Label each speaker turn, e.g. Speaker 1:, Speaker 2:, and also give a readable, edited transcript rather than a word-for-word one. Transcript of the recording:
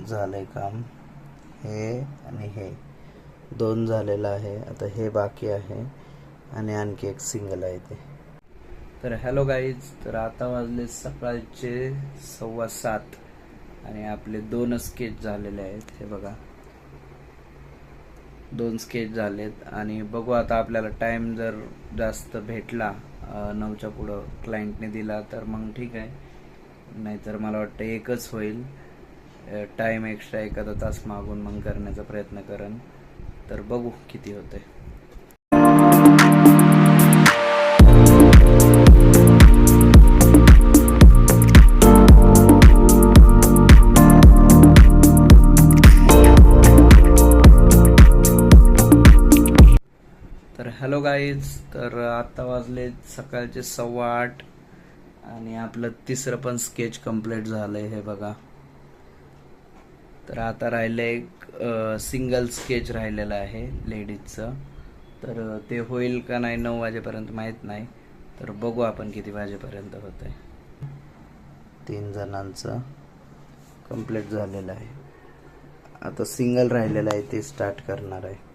Speaker 1: झालंय काम. हे आणि हे 2 झालेलं आहे. आता हे बाकी आहे आणि आणखी एक सिंगल आहे ते. तर हॅलो गाईज, तर आता वाजले सकाळचे 7:15 आणि आपले 2 स्केच झालेले आहेत. हे बघा, 2 स्केच झालेत आणि बघू आता आपल्याला टाइम जर जास्त भेटला 9च्या पुढं क्लायंटने दिला तर मग ठीक आहे, नाहीतर मला वाटतं एकच होईल. टाइम एक्स्ट्रा एखादा तास मागून मग करण्याचा प्रयत्न करेन. तर बघू किती होते. तर हॅलो गाईज, तर आता वाजले सकाळचे 8:15 आणि आपलं 3रं पण स्केच कंप्लीट झालंय. हे बघा, तर आता राहिलं एक सिंगल स्केच राहिलेलं आहे लेडीजचं. तर ते होईल का नाही 9 वाजेपर्यंत माहीत नाही. तर बघू आपण किती वाजेपर्यंत होतंय. 3 जणांचं कंप्लीट झालेलं आहे. आता सिंगल राहिलेलं आहे ते स्टार्ट करणार आहे.